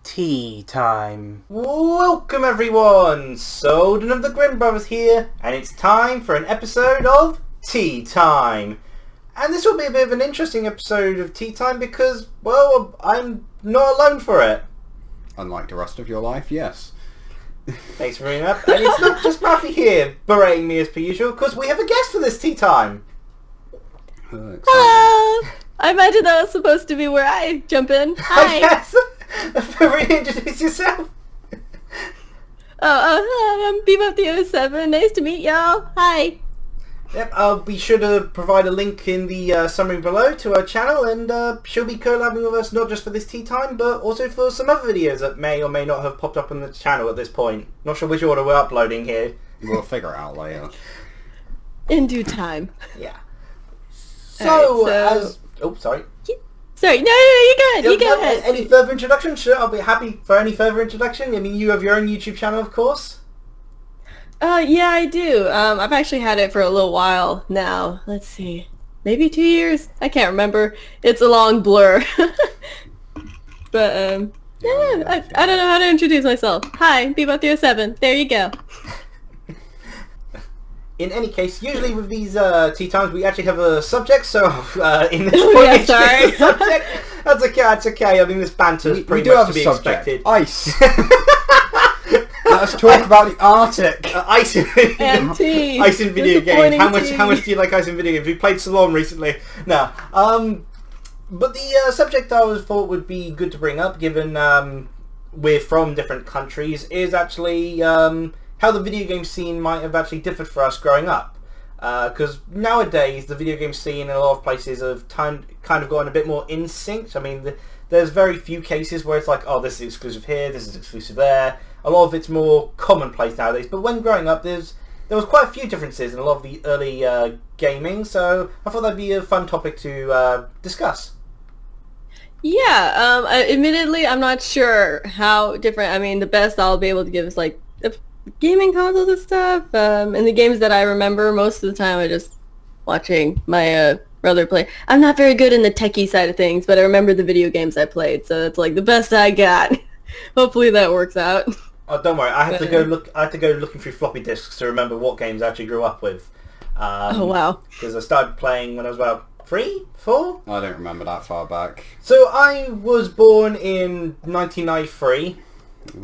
Tea time. Welcome everyone! Souldin of the Grin brothers here, and it's time for an episode of Tea Time. And this will be a bit of an interesting episode of Tea Time because, well, I'm not alone for it. Unlike the rest of your life, yes. Thanks for bringing up. And it's not just Rafi here berating me as per usual, because we have a guest for this Tea Time. Hello! I imagine that was supposed to be where I jump in. Hi! Yes! Reintroduce yourself. Hello, I'm Beabop the 07. Nice to meet y'all. Hi. Yep, I'll be sure to provide a link in the summary below to our channel, and she'll be collabing with us not just for this tea time, but also for some other videos that may or may not have popped up on the channel at this point. Not sure which order we're uploading here. We'll figure it out later. In due time. Yeah. So, oh, sorry. Sorry, no, you go ahead. You go ahead. Any further introduction? Sure, I'll be happy for any further introduction. I mean, you have your own YouTube channel, of course. Yeah, I do. I've actually had it for a little while now. Let's see. Maybe 2 years? I can't remember. It's a long blur. But, I don't know how to introduce myself. Hi, Beabop the 07. There you go. In any case, usually with these tea times, we actually have a subject, so in this point, yeah, sorry. the subject. That's okay. I mean, this banter is pretty much to be expected. Ice. Let's talk about the Arctic. Ice in video games. How much do you like ice in video games? We played Souldin recently. No. But the subject I always thought would be good to bring up, given we're from different countries, is actually how the video game scene might have actually differed for us growing up. Because nowadays, the video game scene in a lot of places have kind of gotten a bit more instinct. I mean, there's very few cases where it's like, oh, this is exclusive here, this is exclusive there. A lot of it's more commonplace nowadays. But when growing up, there was quite a few differences in a lot of the early gaming. So I thought that'd be a fun topic to discuss. Yeah, admittedly, I'm not sure how different. I mean, the best I'll be able to give is like gaming consoles and stuff. And the games that I remember most of the time, I just watching my brother play. I'm not very good in the techie side of things, but I remember the video games I played, so it's like the best I got. Hopefully that works out. Oh, don't worry. I had to go looking through floppy disks to remember what games I actually grew up with. Oh wow! Because I started playing when I was about 3, 4. I don't remember that far back. So I was born in 1993.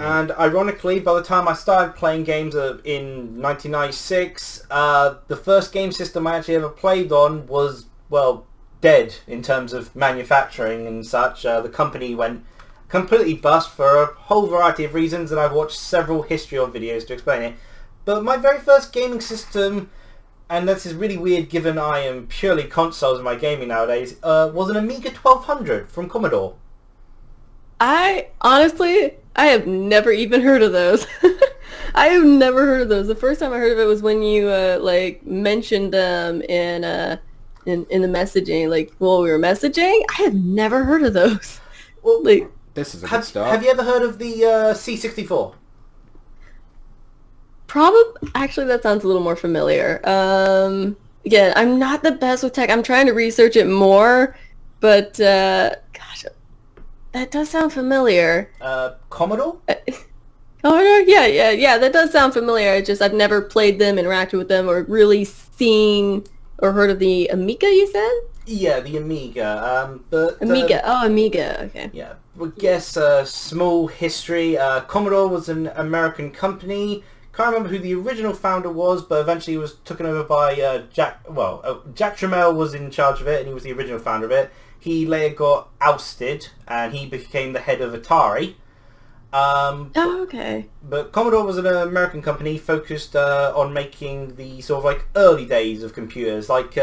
And ironically, by the time I started playing games in 1996, the first game system I actually ever played on was, well, dead in terms of manufacturing and such. The company went completely bust for a whole variety of reasons, and I've watched several history of videos to explain it. But my very first gaming system, and this is really weird given I am purely consoles in my gaming nowadays, was an Amiga 1200 from Commodore. I have never even heard of those. I have never heard of those. The first time I heard of it was when you mentioned them in the messaging, like while we were messaging. I have never heard of those. Well, this is a good start. Have you ever heard of the C64? Actually, that sounds a little more familiar. Again, I'm not the best with tech. I'm trying to research it more, but gosh, that does sound familiar. Commodore? Commodore? Yeah. That does sound familiar. I've never played them, interacted with them, or really seen or heard of the Amiga, you said? Yeah, the Amiga. Amiga. Okay. Yeah. I guess small history. Commodore was an American company. Can't remember who the original founder was, but eventually it was taken over by Jack Tramiel was in charge of it, and he was the original founder of it. He later got ousted, and he became the head of Atari. Okay. But Commodore was an American company focused on making the sort of like early days of computers. Like,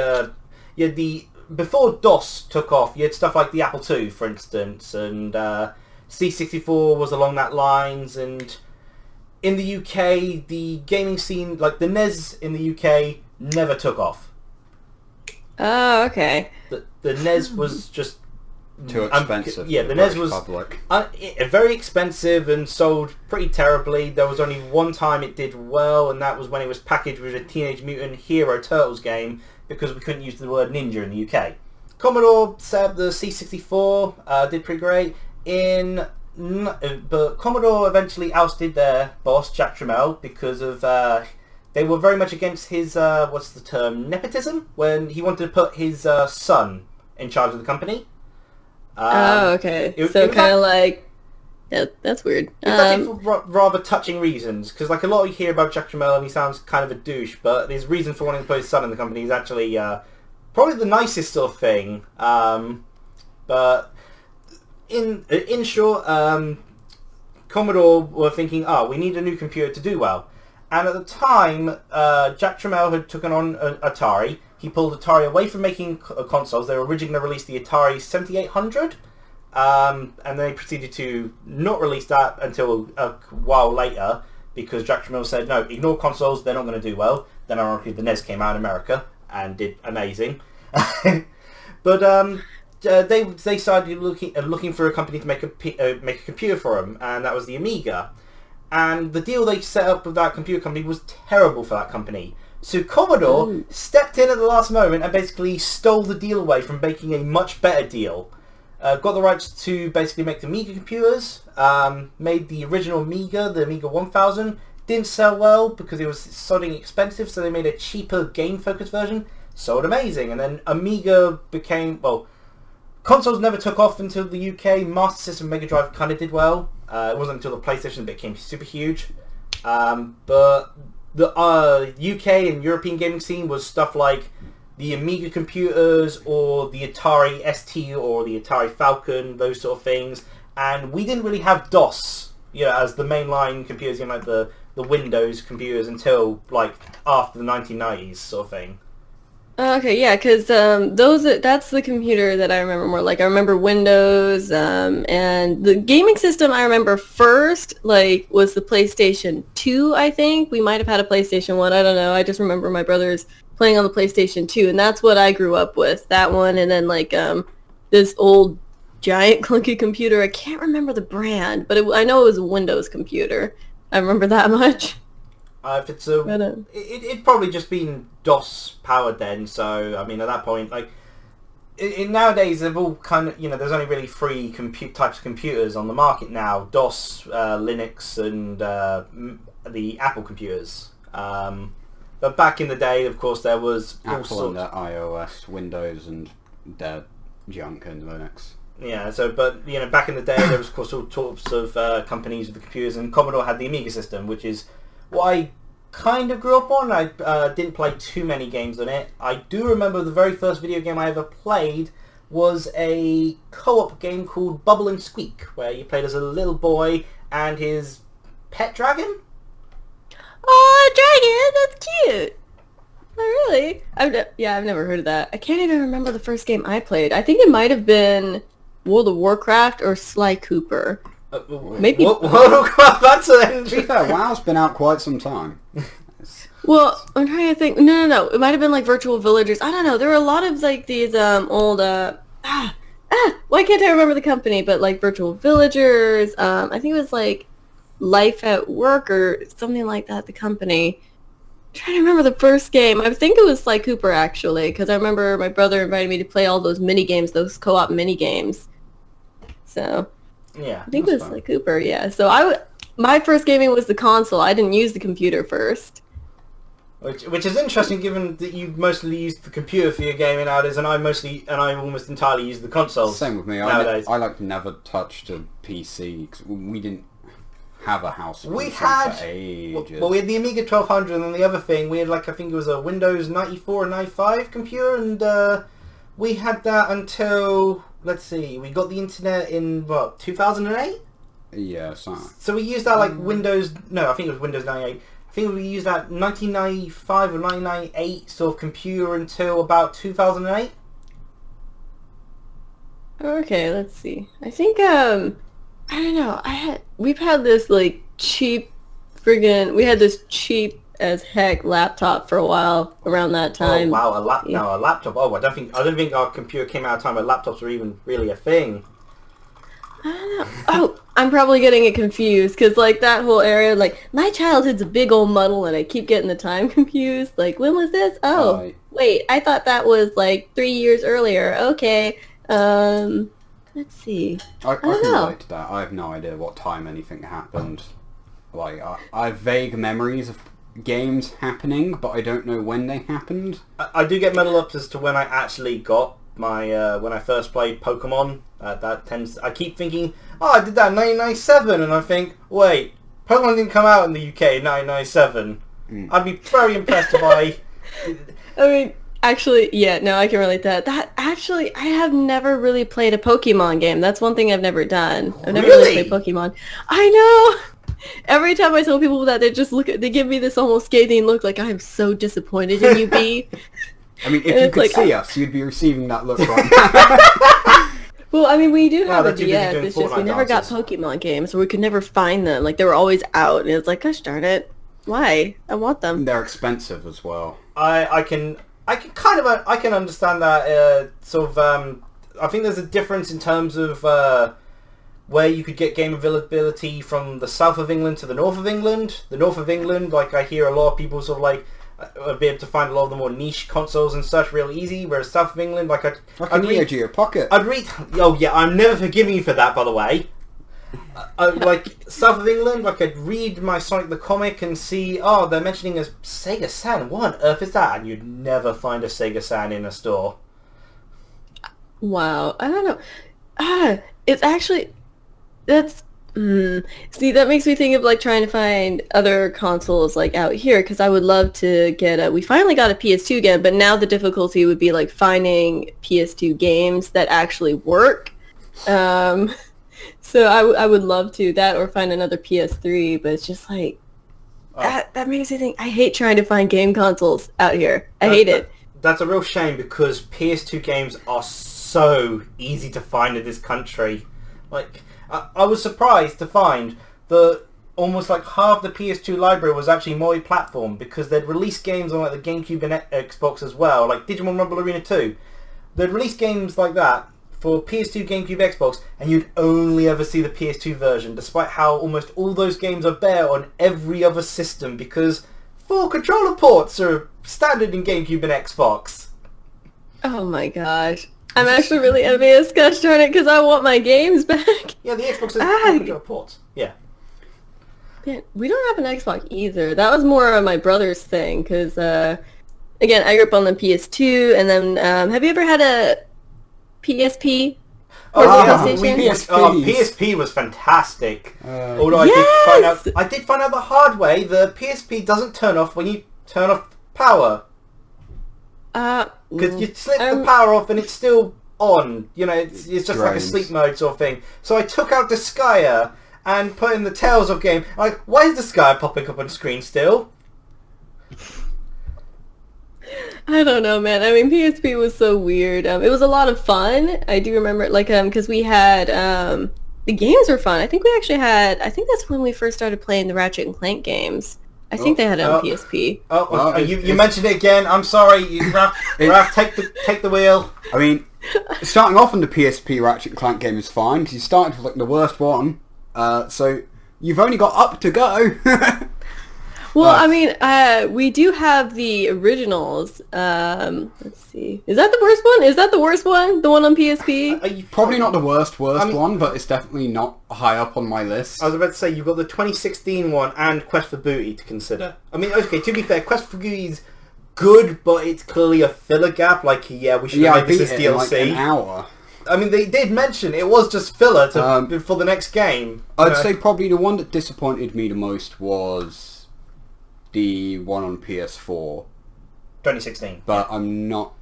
before DOS took off, you had stuff like the Apple II, for instance, and C64 was along that lines, and in the UK, the gaming scene, like the NES in the UK, never took off. Oh, okay. The NES was just too expensive. The NES was very expensive and sold pretty terribly. There was only one time it did well, and that was when it was packaged with a Teenage Mutant Hero Turtles game, because we couldn't use the word ninja in the UK. Commodore set up the C64, did pretty great. But Commodore eventually ousted their boss, Jack Tramiel, because of they were very much against his what's the term, nepotism, when he wanted to put his son in charge of the company. Okay. So kind of like, yeah, that's weird. It was actually for rather touching reasons, because like a lot you hear about Jack Tramiel and he sounds kind of a douche, but his reason for wanting to put his son in the company is actually probably the nicest sort of thing. But in short, Commodore were thinking, we need a new computer to do well. And at the time, Jack Tramiel had taken on Atari. He pulled Atari away from making consoles. They were originally going to release the Atari 7800. And they proceeded to not release that until a while later, because Jack Tramiel said, no, ignore consoles, they're not going to do well. Then ironically the NES came out in America and did amazing. But they started looking for a company to make a computer for them, and that was the Amiga. And the deal they set up with that computer company was terrible for that company. So Commodore stepped in at the last moment and basically stole the deal away from making a much better deal. Got the rights to basically make the Amiga computers, made the original Amiga, the Amiga 1000, didn't sell well because it was something expensive, so they made a cheaper game-focused version, sold amazing, and then Amiga became, well, consoles never took off until the UK, Master System Mega Drive kind of did well, it wasn't until the PlayStation became super huge, but the UK and European gaming scene was stuff like the Amiga computers or the Atari ST or the Atari Falcon, those sort of things. And we didn't really have DOS, as the mainline computers, like the Windows computers until like after the 1990s sort of thing. Okay, yeah, because that's the computer that I remember more. Like I remember Windows, and the gaming system I remember first was the PlayStation 2. I think we might have had a PlayStation 1. I don't know. I just remember my brothers playing on the PlayStation 2, and that's what I grew up with. That one, and then this old giant clunky computer. I can't remember the brand, but I know it was a Windows computer. I remember that much. If it's it'd probably just been DOS powered then. So I mean, at that point, nowadays they've all kind of there's only really three types of computers on the market now: DOS, Linux, and the Apple computers. But back in the day, of course, there was Apple and iOS, Windows, and their junk and Linux. Yeah, but back in the day, there was, of course, all sorts of companies with the computers, and Commodore had the Amiga system, which is what I kind of grew up on. I didn't play too many games on it. I do remember the very first video game I ever played was a co-op game called Bubble and Squeak, where you played as a little boy and his pet dragon. Oh, a dragon! That's cute! Oh, really? I've never heard of that. I can't even remember the first game I played. I think it might have been World of Warcraft or Sly Cooper. Maybe World of Warcraft. That's to be fair, WoW's been out quite some time. Well, I'm trying to think. No. It might have been Virtual Villagers. I don't know. There were a lot of these old why can't I remember the company? But Virtual Villagers. I think it was Life at Work or something like that. The company. I'm trying to remember the first game. I think it was Sly Cooper actually, because I remember my brother invited me to play all those mini games, those co-op mini games. So. Yeah, I think it was Sly Cooper. Yeah. So my first gaming was the console. I didn't use the computer first. Which is interesting, given that you mostly use the computer for your gaming nowadays, and I almost entirely use the consoles. Same with me. Nowadays. I never touched a PC. 'Cause we didn't have a house. For ages. Well, we had the Amiga 1200, and then the other thing we had I think it was a Windows 94 and 95 computer, and we had that until we got the internet in 2008. Yeah, something. So we used that Windows. No, I think it was Windows 98. I think we used that 1995 or 1998 sort of computer until about 2008. Okay, let's see. I think I don't know. We've had this cheap we had this cheap as heck laptop for a while around that time. Oh wow, a laptop. Oh, I don't think our computer came out at a time where laptops were even really a thing. I don't know. Oh, I'm probably getting it confused because that whole area, my childhood's a big old muddle and I keep getting the time confused. When was this? Oh, wait, I thought that was 3 years earlier. Okay. Let's see. I don't can know. relate to that. I have no idea what time anything happened. Like, I have vague memories of games happening, but I don't know when they happened. I do get muddled up as to when I actually got my when I first played Pokemon. I keep thinking, oh, I did that in 1997, and I think, wait, Pokemon didn't come out in the UK in 1997. I'd be very impressed if I... I mean, actually, yeah, no, I can relate to that. I have never really played a Pokemon game. That's one thing I've never done. I've never really played Pokemon. I know! Every time I tell people that, they give me this almost scathing look like I'm so disappointed in you, B. I mean, if you could see us, you'd be receiving that look right now. Well, I mean, we do have a they're too busy DS. doing It's just we Fortnite never got dances. Pokemon games, or we could never find them. Like, they were always out, and it's like, gosh darn it. Why? I want them. They're expensive as well. I can understand that sort of. I think there's a difference in terms of where you could get game availability from the south of England to the north of England. The north of England, like I hear a lot of people sort of like be able to find a lot of the more niche consoles and such real easy. Whereas south of England, like I'd Neo Geo Pocket. I'd read. Oh yeah, I'm never forgiving you for that, by the way. Like south of England, like I'd read my Sonic the Comic and see, oh, they're mentioning a Sega San. What on earth is that? And you'd never find a Sega San in a store. Wow. I don't know. It's actually... That's... See, that makes me think of, like, trying to find other consoles, like, out here, because I would love to get we finally got a PS2 again, but now the difficulty would be, like, finding PS2 games that actually work. So I would love to that or find another PS3, but it's just like that makes me think I hate trying to find game consoles out here. I hate it. That's a real shame because PS2 games are so easy to find in this country. Like I was surprised to find that almost like half the PS2 library was actually multi-platform because they'd release games on like the GameCube and Xbox as well, like Digimon Rumble Arena 2. They'd release games like that for PS2, GameCube, Xbox, and you'd only ever see the PS2 version, despite how almost all those games are bare on every other system, because 4 controller ports are standard in GameCube and Xbox. Oh my gosh. I'm actually really envious, gosh darn it, because I want my games back. Yeah, the Xbox has 4 controller ports. Yeah. Man, we don't have an Xbox either. That was more of my brother's thing, because, again, I grew up on the PS2, and then, have you ever had a PSP? PSP was fantastic. Although I did find out the hard way, the PSP doesn't turn off when you turn off power. Because you slip the power off and it's still on. You know, it's just like a sleep mode sort of thing. So I took out Disgaea and put in the Tales of game. Like, why is Disgaea popping up on screen still? I don't know, man. I mean, PSP was so weird. It was a lot of fun. I do remember, like, because we had, the games were fun. I think we actually had, I think that's when we first started playing the Ratchet and Clank games. I think they had it on PSP. You mentioned it again. I'm sorry. Raph, take the wheel. I mean, starting off on the PSP Ratchet and Clank game is fine, because you started with, like, the worst one. So, you've only got up to go. Well, I mean, we do have the originals. Let's see. Is that the worst one? Is that the worst one? The one on PSP? Probably not the worst one, but it's definitely not high up on my list. I was about to say, you've got the 2016 one and Quest for Booty to consider. I mean, okay, to be fair, Quest for Booty's good, but it's clearly a filler gap. Like, yeah, we should have made this as DLC. In like an hour. I mean, they did mention it was just filler for the next game. I'd say probably the one that disappointed me the most was the one on PS4. 2016. But I'm not...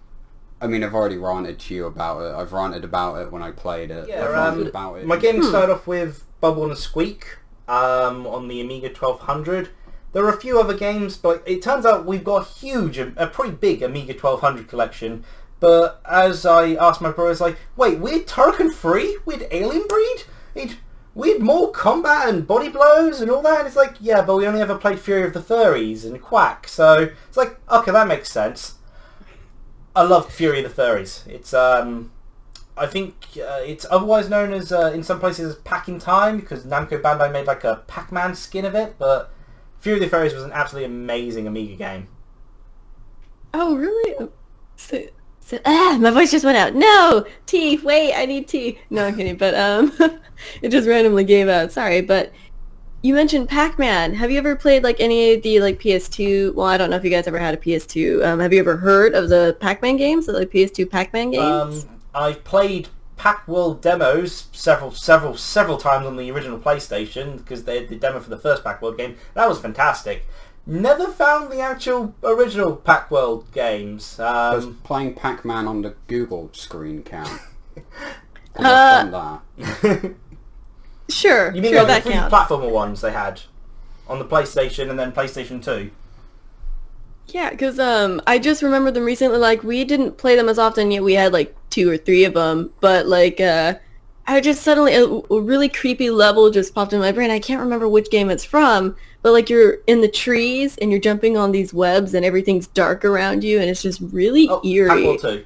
I mean, I've already ranted to you about it. I've ranted about it when I played it. Yeah, I've ranted about it. My game started off with Bubble and Squeak on the Amiga 1200. There are a few other games, but it turns out we've got a pretty big Amiga 1200 collection. But as I asked my brother, it's like, wait, we're Turrican free? We're Alien Breed? We had more combat and body blows and all that, and it's like, yeah, but we only ever played Fury of the Furries and Quack, so it's like, okay, that makes sense. I love Fury of the Furries. It's, I think it's otherwise known as, in some places, as Pack in Time, because Namco Bandai made like a Pac-Man skin of it, but Fury of the Furries was an absolutely amazing Amiga game. Oh, really? So, my voice just went out. No! Tea! Wait, I need tea. No, I'm kidding, but, it just randomly gave out. Sorry, but you mentioned Pac-Man. Have you ever played, like, any of the, like, PS2? Well, I don't know if you guys ever had a PS2. Have you ever heard of the Pac-Man games? The, like, PS2 Pac-Man games? I've played Pac-World demos several times on the original PlayStation, because they had the demo for the first Pac-World game. That was fantastic. Never found the actual original Pac-World games. Does playing Pac-Man on the Google screen count? I've done that. Sure. You mean sure, like that the three counts. platformer ones they had on the PlayStation and then PlayStation 2? Yeah, because I just remember them recently. Like, we didn't play them as often, yet we had like 2 or 3 of them. But like, I just suddenly a really creepy level just popped in my brain. I can't remember which game it's from, but like you're in the trees and you're jumping on these webs and everything's dark around you, and it's just really eerie. Pac-World 2.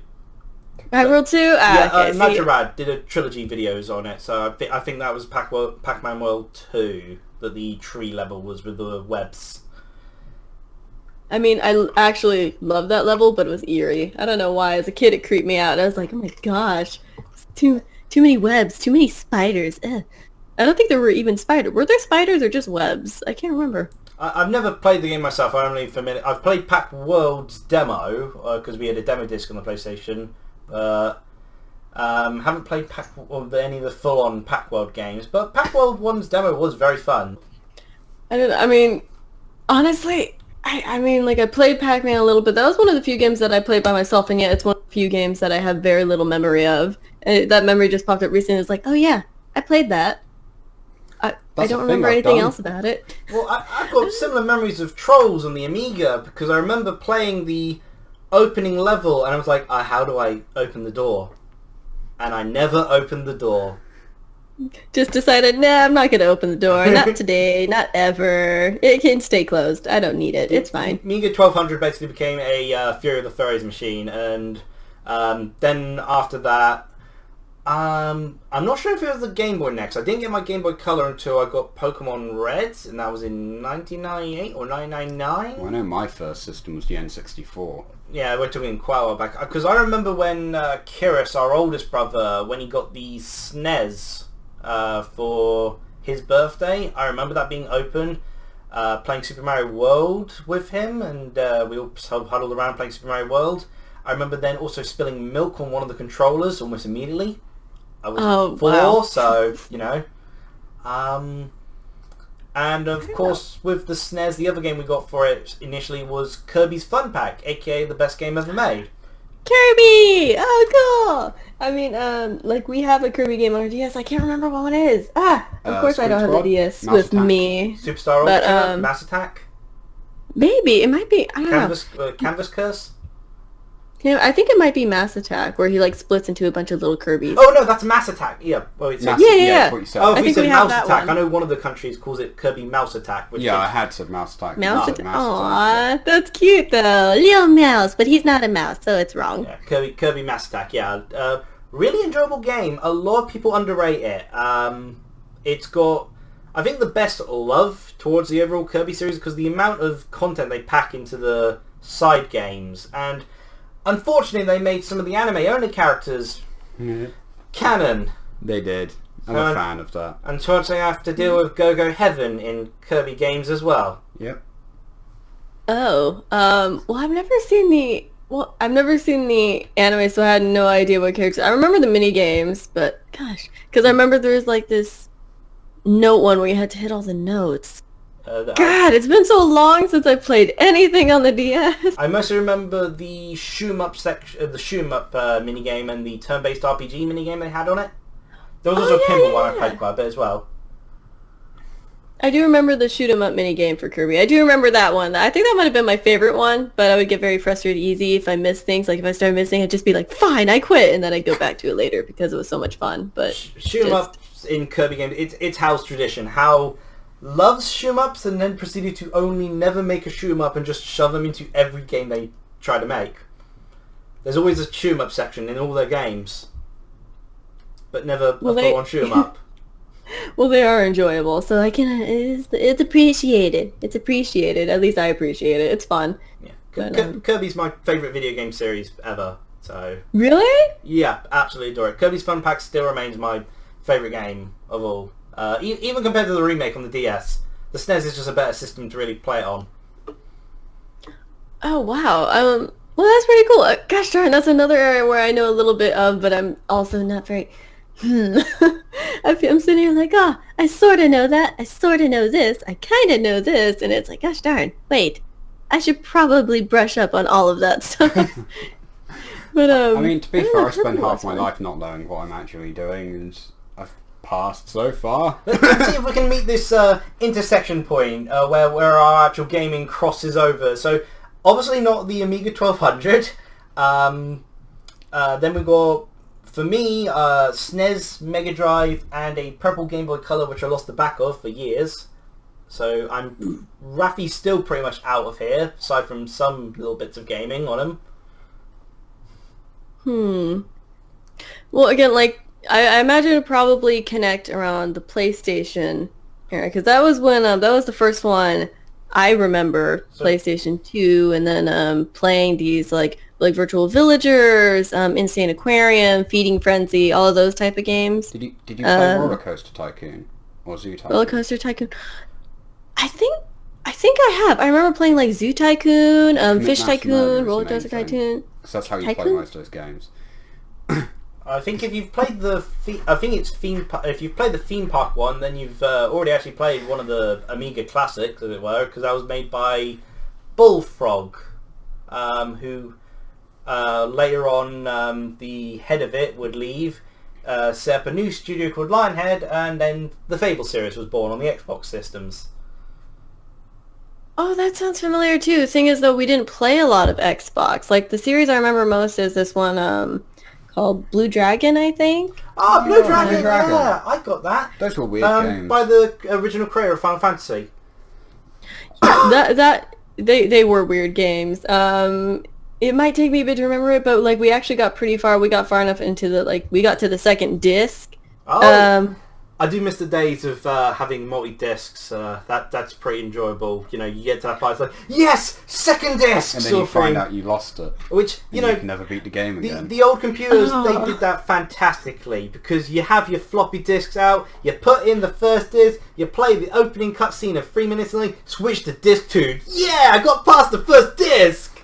Pac-World 2? Yeah, Okay, see. Majorad did a trilogy videos on it, so I think that was Pac-Man World 2, that the tree level was with the webs. I mean, I actually loved that level, but it was eerie. I don't know why. As a kid, it creeped me out. I was like, oh my gosh, it's too many webs, too many spiders. Ugh. I don't think there were even spiders. Were there spiders or just webs? I can't remember. I've never played the game myself. I've played Pac-World's demo because we had a demo disc on the PlayStation. Haven't played any of the full-on Pac-World games, but Pac-World 1's demo was very fun. I mean, honestly, I mean, like, I played Pac-Man a little bit. That was one of the few games that I played by myself, and yet it's one of the few games that I have very little memory of. And that memory just popped up recently. It's like, oh yeah, I played that. I don't remember anything else about it. Well, I've got similar memories of Trolls on the Amiga, because I remember playing the opening level, and I was like, how do I open the door? And I never opened the door. Just decided, nah, I'm not going to open the door. Not today, not ever. It can stay closed. I don't need it. It's fine. Amiga 1200 basically became a Fury of the Furries machine, and then after that, I'm not sure if it was the Game Boy next. I didn't get my Game Boy Color until I got Pokemon Red, and that was in 1998 or 1999. Well, I know my first system was the N64. Yeah, we're talking quite a while back. Because I remember when Kiris, our oldest brother, when he got the SNES for his birthday, I remember that being open, playing Super Mario World with him, and we all huddled around playing Super Mario World. I remember then also spilling milk on one of the controllers almost immediately. I was 4, wow. so, you know. And of course, with the SNES, the other game we got for it initially was Kirby's Fun Pack, aka the best game ever made. Kirby! Oh, cool! I mean, like, we have a Kirby game on our DS. I can't remember what one it is. Of course I don't have a DS Mouse with Attack. me. Superstar But, Ultra, Mass Attack, Maybe. It might be. I don't know. Canvas Curse. Yeah, I think it might be Mass Attack, where he, like, splits into a bunch of little Kirby's. Oh no, that's Mass Attack. Yeah. Well, it's Mass- Yeah. that's what you said. Oh, if I you think said we have Mouse that Attack, one. I know one of the countries calls it Kirby Mouse Attack. Which Yeah, is, I had said Mouse Attack. Mouse You Attack? said Mouse Attack. Aww, that's cute, though. Little mouse, but he's not a mouse, so it's wrong. yeah, Kirby Mass Attack. Yeah, really enjoyable game. A lot of people underrate it. It's got, I think, the best love towards the overall Kirby series because the amount of content they pack into the side games, and unfortunately they made some of the anime-only characters canon. They did. I'm a fan of that. Unfortunately, I have to deal with Go-Go Heaven in Kirby games as well. Yep. Oh, well, I've never seen the anime, so I had no idea what characters. I remember the mini games, but gosh, because I remember there was like this note one where you had to hit all the notes. God, it's been so long since I played anything on the DS. I mostly remember the shoom up section, the shoom up minigame and the turn-based RPG minigame they had on it. There was also a pinball one I played quite a bit as well. I do remember the shoot 'em up minigame for Kirby. I do remember that one. I think that might have been my favorite one, but I would get very frustrated easy if I missed things. Like if I started missing, I'd just be like, fine, I quit, and then I'd go back to it later because it was so much fun. But Shoot 'em up in Kirby games, it's Hal's tradition. Hal loves shoot 'em ups and then proceeded to only never make a shoot 'em up and just shove them into every game they try to make. There's always a shoot 'em up section in all their games, but never a full-on shoot 'em up. Well, they are enjoyable, so I can. It's appreciated. It's appreciated. At least I appreciate it. It's fun. Yeah, But, Kirby's my favorite video game series ever. So Really? yeah, absolutely adore it. Kirby's Fun Pack still remains my favourite game of all. Even compared to the remake on the DS, the SNES is just a better system to really play it on. Oh wow. Well, that's pretty cool. Gosh darn, that's another area where I know a little bit of, but I'm also not very. I'm sitting here like, oh, I sort of know that. I sort of know this. I kind of know this, and it's like, gosh darn, wait, I should probably brush up on all of that stuff. But I mean, to be fair, I spend half my life not knowing what I'm actually doing, and I've passed so far. Let's see if we can meet this intersection point where our actual gaming crosses over. So, obviously not the Amiga 1200. Then we got, for me, SNES, Mega Drive, and a purple Game Boy Color, which I lost the back of for years. So Raphie's still pretty much out of here, aside from some little bits of gaming on him. Well, again, like, I imagine it probably connect around the PlayStation era, because that was when, that was the first one I remember, PlayStation 2, and then playing these, like Virtual Villagers, Insane Aquarium, Feeding Frenzy, all of those type of games. Did you play Roller Coaster Tycoon? Or Zoo Tycoon? Roller Coaster Tycoon. I think I have. I remember playing, like, Zoo Tycoon, Fish Tycoon, Roller Coaster Tycoon. Because that's how you play most of those games. I think if you've played if you've played the Theme Park one, then you've already actually played one of the Amiga classics, as it were, because that was made by Bullfrog, who later on the head of it would leave, set up a new studio called Lionhead, and then the Fable series was born on the Xbox systems. Oh, that sounds familiar too. The thing is, though, we didn't play a lot of Xbox. Like, the series I remember most is this one called Blue Dragon, I think. Oh, Blue Dragon, yeah, I got that. Those were weird games. By the original creator of Final Fantasy. Yeah, they were weird games. It might take me a bit to remember it, but, like, we actually got pretty far. We got far enough into we got to the second disc. Oh. I do miss the days of having multi-discs. That's pretty enjoyable. You know, you get to that part, it's like, yes! Second disc! And then you find out you lost it. Which, you know... you can never beat the game again. The old computers, they did that fantastically, because you have your floppy disks out, you put in the first disc, you play the opening cutscene of 3 minutes, and then switch to disc 2. Yeah! I got past the first disc!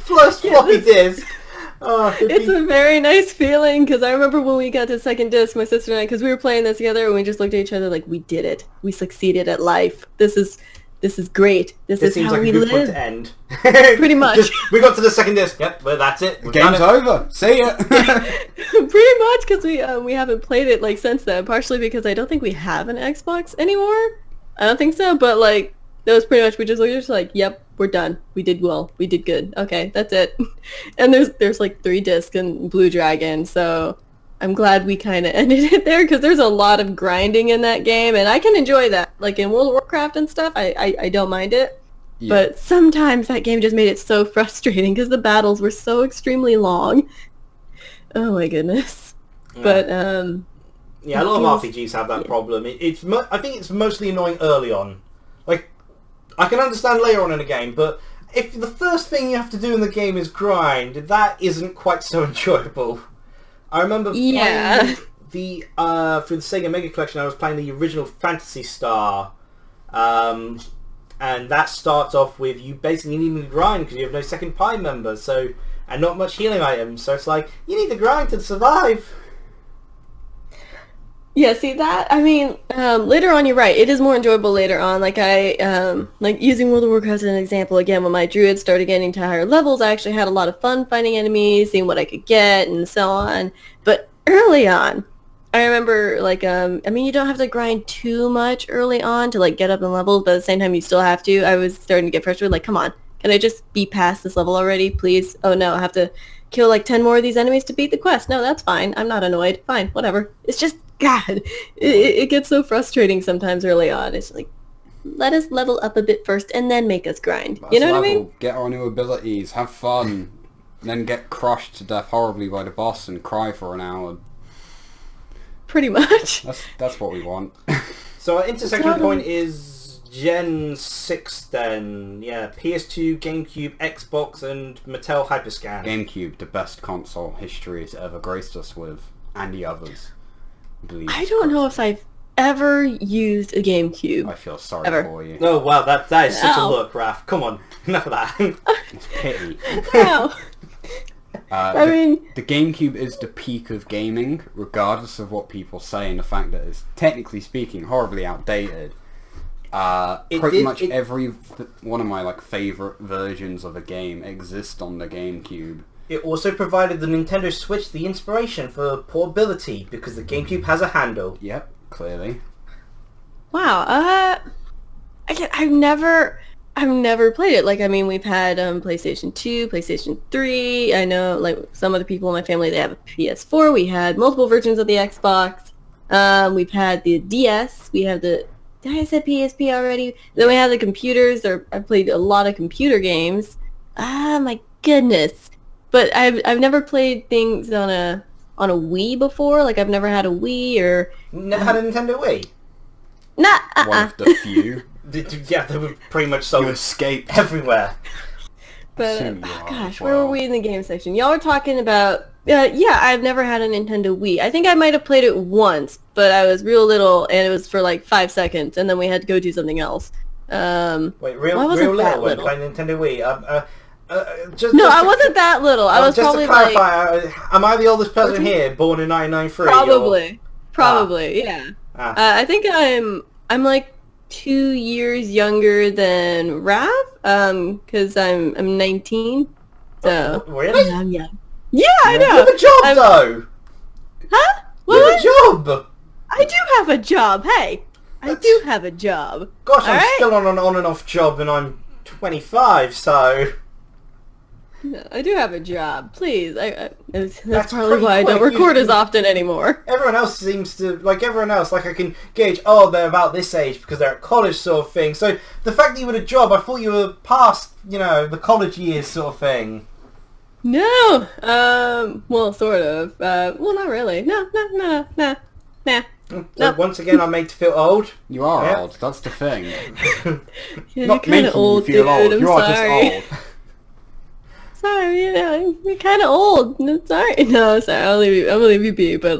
First floppy disc! It's a very nice feeling, because I remember when we got to second disc, my sister and I, because we were playing this together, and we just looked at each other like, we did it. We succeeded at life. This is great. This is seems how like we a good live. point to end. Pretty much. We got to the second disc. Yep, well, that's it. Game's over. See ya. Pretty much, because we haven't played it, like, since then. Partially because I don't think we have an Xbox anymore. I don't think so, but, like, that was pretty much, we just looked at each other like, yep, we're done. We did well. We did good. Okay, that's it. And there's like 3 discs in Blue Dragon, so I'm glad we kind of ended it there, because there's a lot of grinding in that game, and I can enjoy that. Like in World of Warcraft and stuff, I don't mind it. Yeah. But sometimes that game just made it so frustrating, because the battles were so extremely long. Oh my goodness. Yeah. But, yeah, a lot of RPGs have that problem. I think it's mostly annoying early on. Like, I can understand later on in a game, but if the first thing you have to do in the game is grind, that isn't quite so enjoyable. I remember playing through the Sega Mega Collection, I was playing the original Phantasy Star, and that starts off with you basically needing to grind because you have no second Pi member, and not much healing items, so it's like, you need to grind to survive. Yeah, see that? I mean, later on, you're right. It is more enjoyable later on. Like, like using World of Warcraft as an example, again, when my druid started getting to higher levels, I actually had a lot of fun fighting enemies, seeing what I could get, and so on. But early on, I remember, like, I mean, you don't have to grind too much early on to, like, get up in levels, but at the same time, you still have to. I was starting to get frustrated, like, come on, can I just be past this level already, please? Oh, no, I have to kill, like, 10 more of these enemies to beat the quest. No, that's fine. I'm not annoyed. Fine, whatever. It's just... God, it gets so frustrating sometimes early on. It's like, let us level up a bit first and then make us grind. You know what I mean? Get our new abilities, have fun, then get crushed to death horribly by the boss and cry for an hour. Pretty much. That's what we want. So our intersection point is Gen 6 then. Yeah, PS2, GameCube, Xbox, and Mattel Hyperscan. GameCube, the best console history has ever graced us with, and the others. I don't know if I've ever used a GameCube. I feel sorry Ever. for you. Oh wow, that is such a Ow. look, Raph. Come on, enough of that. It's pity. Wow. The GameCube is the peak of gaming, regardless of what people say, and the fact that it's, technically speaking, horribly outdated. Pretty much every one of my favorite versions of a game exist on the GameCube. It also provided the Nintendo Switch the inspiration for portability because the GameCube has a handle. Yep, clearly. Wow. I've never played it. We've had PlayStation 2, PlayStation 3. I know, some other people in my family, they have a PS4. We had multiple versions of the Xbox. We've had the DS. We have the... Did I say PSP already? Then we have the computers. I played a lot of computer games. Ah, my goodness. But I've never played things on a Wii before. I've never had a Wii or... Never had a Nintendo Wii? Nah, One of the few. Yeah, they were pretty much sold You escaped. everywhere. But, Soon you are gosh, as where were well. we in the game section? Y'all were talking about... yeah, I've never had a Nintendo Wii. I think I might have played it once, but I was real little, and it was for 5 seconds, and then we had to go do something else. Wait, Well, I real wasn't little that when little. playing Nintendo Wii? I wasn't that little. I was just probably to clarify, am I the oldest person here, born in 1993? Probably, yeah. I think I'm 2 years younger than Raph, because I'm 19. So Really? I'm young. Yeah, I You know. have a job, though! Huh? You have What? a job! I do have a job. Hey, I do have a job. Gosh, I'm Alright? still on an on and off job and I'm 25, so... No, I do have a job. Please, that's That's probably pretty why I don't quick. record as often anymore. Everyone else seems to, everyone else, I can gauge, oh, they're about this age because they're at college sort of thing. So the fact that you had a job, I thought you were past, the college years sort of thing. No, well, sort of. Well, not really. No. So Nope. once again, I'm made to feel old. You are Yeah. old, that's the thing. Yeah, you're Not kind making of old, you feel dude. old, I'm you are sorry. just old. Sorry, you're kind of old. No, sorry. No, sorry. I'll leave you be. But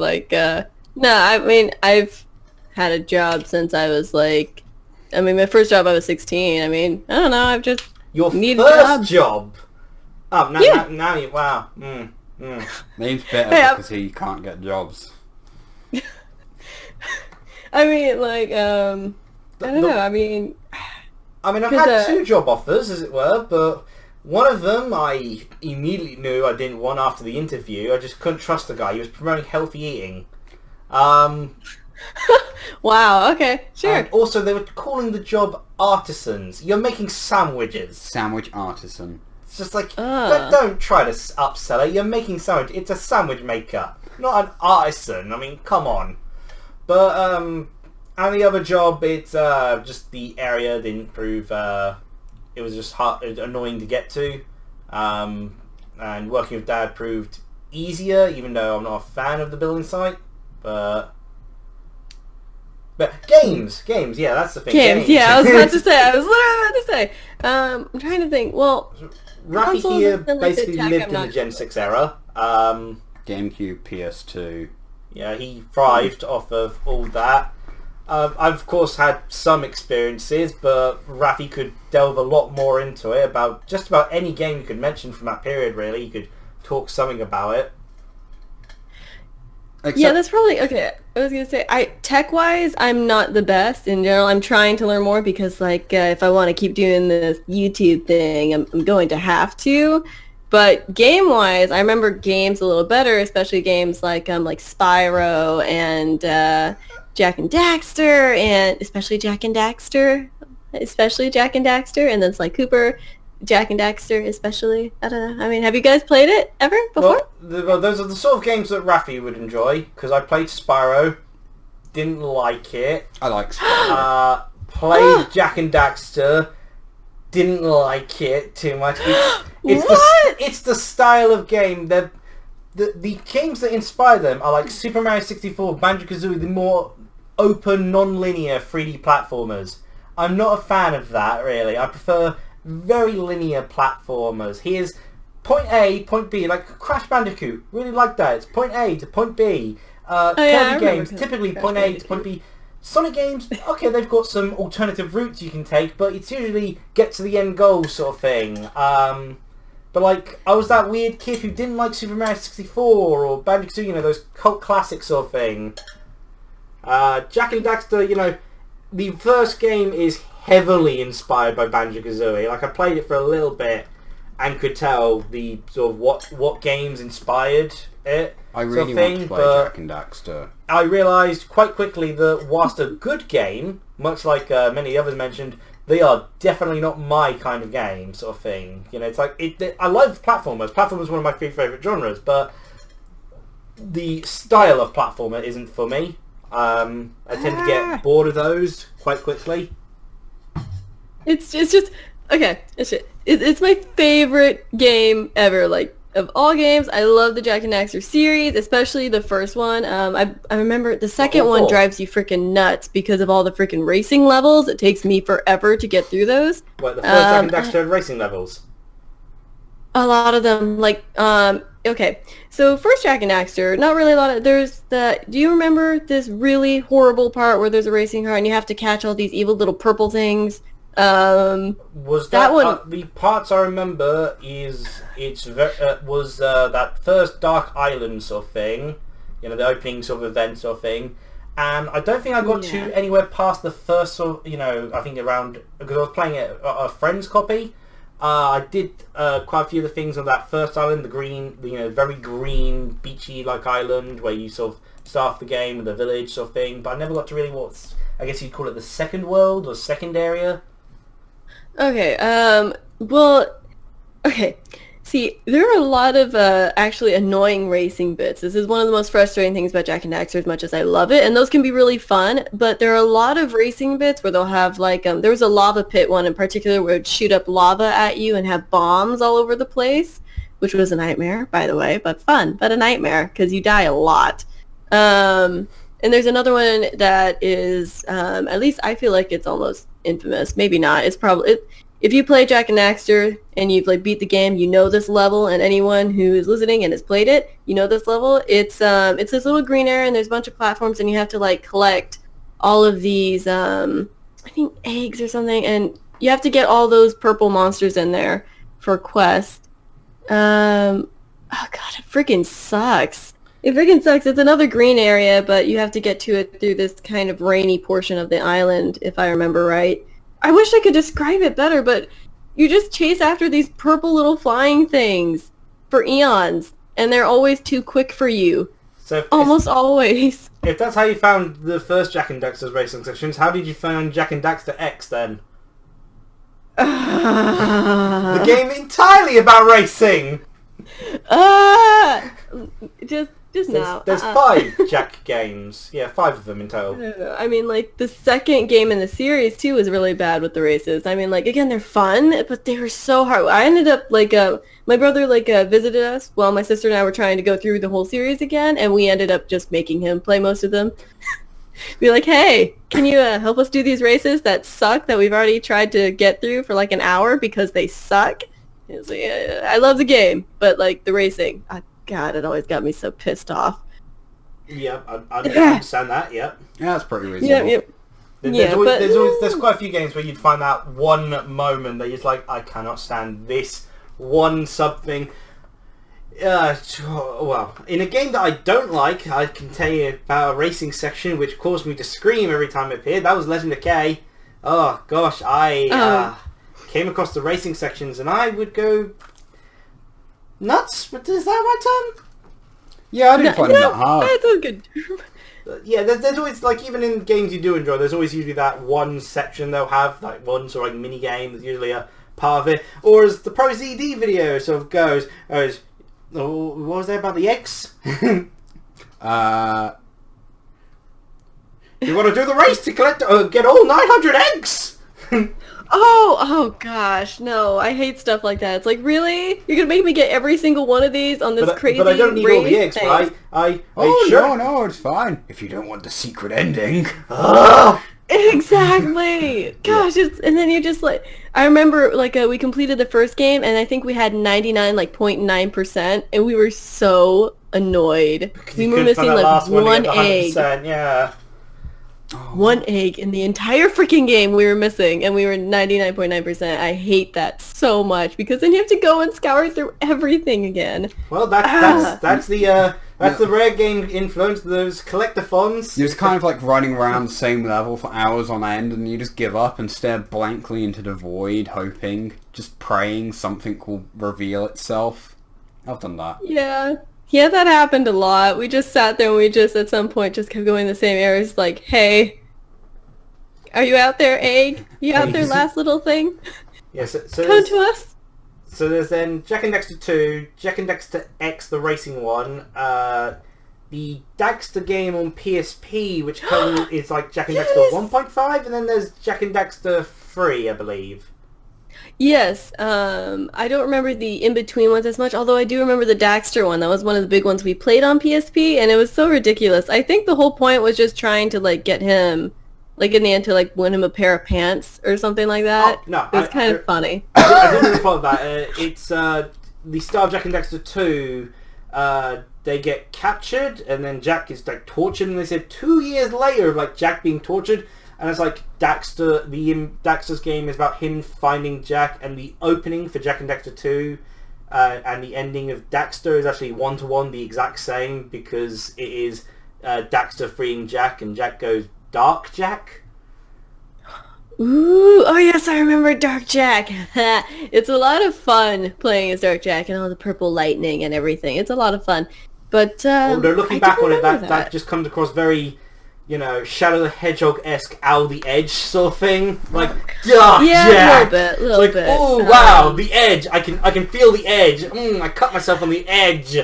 no, I've had a job since I was my first job I was 16. I don't know. I've just Your need a first job. Oh, now you, wow. Name's better Hey, because he can't get jobs. I don't know. I've 'Cause, had 2 job offers, as it were, but one of them I immediately knew I didn't want after the interview. I just couldn't trust the guy. He was promoting healthy eating. Wow. Okay. Sure. And also, they were calling the job artisans. You're making sandwiches. Sandwich artisan. It's just don't try to upsell it. You're making sandwich. It's a sandwich maker, not an artisan. Come on. But and the other job, it's just the area didn't prove. It was just annoying to get to, and working with Dad proved easier, even though I'm not a fan of the building site. But games, yeah, that's the thing. Games. Yeah, I was literally about to say. I'm trying to think. Well, Rafi consoles here and, the basically tech, lived I'm in the not Gen sure. 6 era. GameCube, PS2. Yeah, he thrived off of all that. I've of course had some experiences, but Rafi could delve a lot more into it. About just about any game you could mention from that period, really. You could talk something about it. yeah, that's probably okay. I was gonna say, tech-wise, I'm not the best in general. I'm trying to learn more because, if I want to keep doing this YouTube thing, I'm going to have to. But game-wise, I remember games a little better, especially games like Spyro and Jak and Daxter, and especially Jak and Daxter, and then Sly Cooper, Jak and Daxter especially. I don't know. Have you guys played it ever before? Well, those are the sort of games that Rafi would enjoy, because I played Spyro, didn't like it. I like Spyro. Played Jak and Daxter, didn't like it too much. It's the style of game. The games that inspire them are like Super Mario 64, Banjo-Kazooie, the more open, non-linear 3D platformers. I'm not a fan of that, really. I prefer very linear platformers. Here's point A, point B, like Crash Bandicoot. Really like that. It's point A to point B. Kirby games, typically point A to point B. Sonic games, okay, they've got some alternative routes you can take, but it's usually get to the end goal sort of thing. But like, I was that weird kid who didn't like Super Mario 64 or Banjo-Kazooie, you know, those cult classics sort of thing. Jak and Daxter, you know, the first game is heavily inspired by Banjo-Kazooie. Like, I played it for a little bit and could tell the sort of what games inspired it. I really want to play Jak and Daxter. I realised quite quickly that whilst a good game, much like many others mentioned, they are definitely not my kind of game, sort of thing. You know, it's like I love platformers. Platformers is one of my three favourite genres, but the style of platformer isn't for me. I tend to get bored of those quite quickly. It's just okay. It's my favorite game ever. Like, of all games, I love the Jak and Daxter series, especially the first one. I remember the second one drives you freaking nuts because of all the freaking racing levels. It takes me forever to get through those. What, the first Jak and Daxter racing levels? A lot of them, like, okay. So first Jak and Daxter, not really a lot of, do you remember this really horrible part where there's a racing car and you have to catch all these evil little purple things? Was that one? The parts I remember was that first Dark Island sort of thing, you know, the opening sort of event sort of thing, and I don't think I got to anywhere past the first sort of, you know, I think around, because I was playing a friend's copy. I did quite a few of the things on that first island, the green, you know, very green, beachy like island where you sort of start off the game with a village sort of thing, but I never got to really I guess you'd call it the second world or second area. Okay, well, okay. See, there are a lot of actually annoying racing bits. This is one of the most frustrating things about Jak and Daxter, as much as I love it, and those can be really fun, but there are a lot of racing bits where they'll have, like, there was a lava pit one in particular where it would shoot up lava at you and have bombs all over the place, which was a nightmare, by the way, but fun, but a nightmare, because you die a lot. And there's another one that is, at least I feel like it's almost infamous. Maybe not. It's probably... If you play Jak and Daxter and you've like beat the game, you know this level, and anyone who is listening and has played it, you know this level. It's this little green area and there's a bunch of platforms and you have to like collect all of these, I think eggs or something, and you have to get all those purple monsters in there for a quest. Oh god, it freaking sucks. It freaking sucks. It's another green area, but you have to get to it through this kind of rainy portion of the island, if I remember right. I wish I could describe it better, but you just chase after these purple little flying things for eons, and they're always too quick for you. So almost always. If that's how you found the first Jak and Daxter's racing sections, how did you find Jak and Daxter X then? The game entirely about racing! There's 5 Jak games. Yeah, 5 of them in total. I mean, like, the second game in the series, too, was really bad with the races. I mean, like, again, they're fun, but they were so hard. I ended up, like, my brother, like, visited us while my sister and I were trying to go through the whole series again, and we ended up just making him play most of them. Be like, hey, can you help us do these races that suck, that we've already tried to get through for, like, an hour because they suck? He was like, I love the game, but, like, the racing... God, it always got me so pissed off. Yeah, I understand that, yeah. Yeah, that's pretty reasonable. There's quite a few games where you'd find that one moment that you're just like, I cannot stand this one something. Well, in a game that I don't like, I can tell you about a racing section which caused me to scream every time it appeared. That was Legend of K. Oh, gosh, I came across the racing sections and I would go... nuts? But is that my term? Yeah, I didn't find it that hard. That's a good term. Yeah, there's always, like, even in games you do enjoy, there's always usually that one section they'll have, like one sort of like mini game that's usually a part of it. Or as the Pro ZD video sort of goes, what was there about the eggs? You want to do the race to collect, get all 900 eggs? Oh gosh, no, I hate stuff like that. It's like, really? You're gonna make me get every single one of these on this crazy race? But I don't need all the eggs, right? No, it's fine. If you don't want the secret ending. Exactly. Gosh, and then you're just like, I remember like we completed the first game and I think we had 99.9%, and we were so annoyed. We were missing like one egg. Yeah. One egg in the entire freaking game we were missing, and we were 99.9%. I hate that so much because then you have to go and scour through everything again. Well, that's the rare game influence. Those collectathons. You're just kind of like running around the same level for hours on end, and you just give up and stare blankly into the void, hoping, just praying something will reveal itself. I've done that. Yeah, that happened a lot. We just sat there and we just, at some point, just kept going the same areas like, hey, are you out there, egg? You out there, last little thing? Yeah, so come to us. So there's then Jak and Daxter 2, Jak and Daxter X, the racing one, the Daxter game on PSP, which is like Jak and Daxter 1.5, and then there's Jak and Daxter 3, I believe. Yes, I don't remember the in-between ones as much, although I do remember the Daxter one. That was one of the big ones we played on PSP, and it was so ridiculous. I think the whole point was just trying to, like, get him, like, in the end to, like, win him a pair of pants or something like that. Oh, no. It was kind of funny. I didn't know the plot of that. It's, the star of Jak and Daxter 2, they get captured, and then Jak is, like, tortured, and they said 2 years later of, like, Jak being tortured. And it's like Daxter's game is about him finding Jak, and the opening for Jak and Daxter 2 and the ending of Daxter is actually one-to-one the exact same, because it is Daxter freeing Jak, and Jak goes, Dark Jak? Ooh, oh yes, I remember Dark Jak. It's a lot of fun playing as Dark Jak and all the purple lightning and everything. It's a lot of fun. But they're looking back on it, that just comes across very... Shadow the Hedgehog-esque Owl the Edge sort of thing. Like, Dark Jak! A little bit. Oh, wow, the edge. I can feel the edge. I cut myself on the edge.